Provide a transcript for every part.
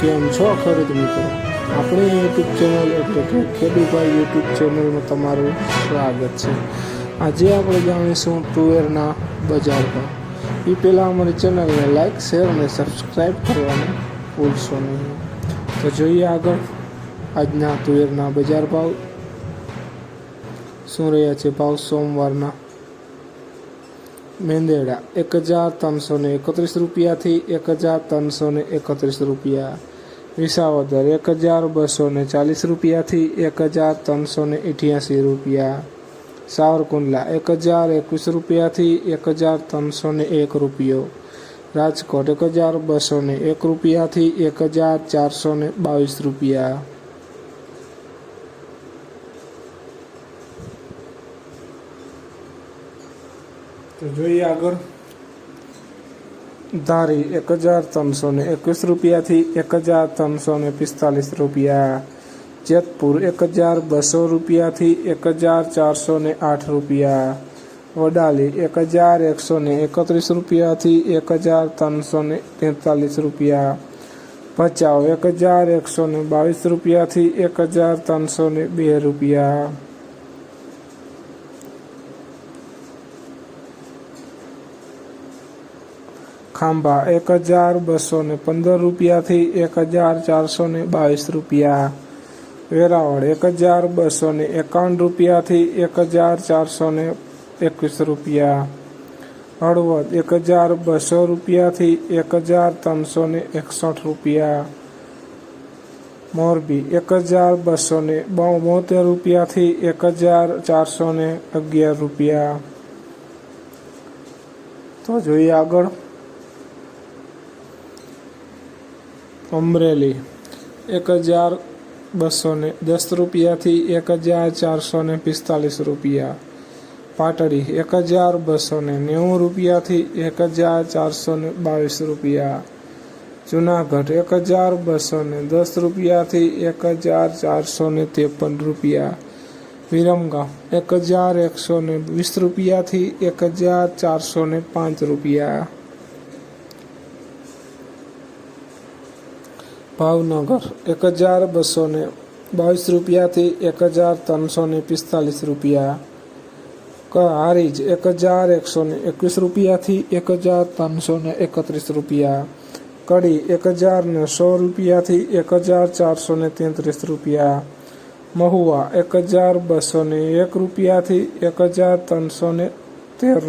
કેમ છો ખેડૂત મિત્રો? આપણી યુટ્યુબ ચેનલ એટલે કે ખેડૂભાઈ યુટ્યુબ ચેનલમાં તમારું સ્વાગત છે. આજે આપણે જાણીશું તુવેરના બજાર ભાવ. એ પહેલાં અમારી ચેનલને લાઇક, શેર અને સબસ્ક્રાઈબ કરવાનું ભૂલશો નહીં. તો જોઈએ આગળ આજના તુવેરના બજાર ભાવ શું રહ્યા છે. ભાવ સોમવારના મેંદેડા 1331 રૂપિયાથી 1331 રૂપિયા, વિસાવદર 1240 રૂપિયાથી 1388 રૂપિયા, સાવરકુંડલા 1021 રૂપિયાથી 1301 રૂપિયો, રાજકોટ 1201 રૂપિયાથી 1422 રૂપિયા. તો જોઈએ આગળ ધારી 1321 રૂપિયાથી 1345 રૂપિયા, જેતપુર 1200 રૂપિયાથી 1408 રૂપિયા, વડાલી 1131 રૂપિયાથી 1343 રૂપિયા, ભચાઉ 1122 રૂપિયાથી 1302 રૂપિયા. ખાંભા 1215 રૂપિયાથી 1422 રૂપિયા, વેરાવળ 1251 રૂપિયાથી 1421 રૂપિયા, હળવદ 1200 રૂપિયાથી 1361 રૂપિયા, મોરબી 1272 રૂપિયાથી 1411 રૂપિયા. તો જોઈએ આગળ અમરેલી 1210 રૂપિયાથી 1445 રૂપિયા, પાટડી 1290 રૂપિયાથી 1422 રૂપિયા, જુનાગઢ 1210 રૂપિયાથી 1453 રૂપિયા, વિરમગામ 1120 રૂપિયાથી 1405 રૂપિયા, ભાવનગર 1222 રૂપિયાથી 1345 રૂપિયા, હારીજ 1121 રૂપિયાથી 1331 રૂપિયા, કડી 10100 રૂપિયાથી 1433 રૂપિયા, મહુવા 1201 રૂપિયાથી 1313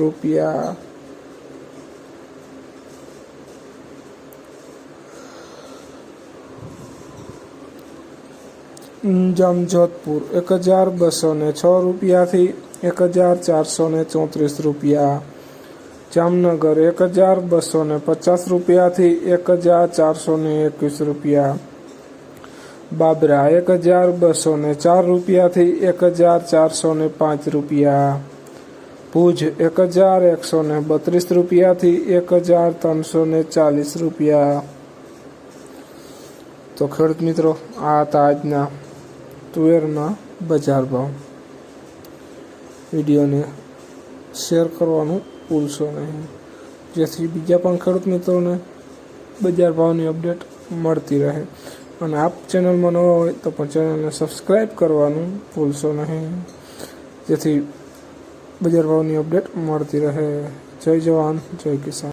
રૂપિયા. જામજોધપુર 1206 રૂપિયાથી 1434 રૂપિયા, જામનગર 1250 રૂપિયાથી 1421 રૂપિયા, બાબરા 1204 રૂપિયાથી 1405 રૂપિયા, ભુજ 1132 રૂપિયાથી 1340 રૂપિયા. તો ખેડૂત મિત્રો, આ હતા આજના તુવેરના બજાર ભાવ. વિડીયોને શેર કરવાનું ભૂલશો નહીં, જેથી બીજા પણ ખેડૂત મિત્રોને બજાર ભાવની અપડેટ મળતી રહે. અને આપ ચેનલમાં નવા હોય તો પણ ચેનલને સબસ્ક્રાઈબ કરવાનું ભૂલશો નહીં, જેથી બજાર ભાવની અપડેટ મળતી રહે. જય જવાન, જય કિસાન.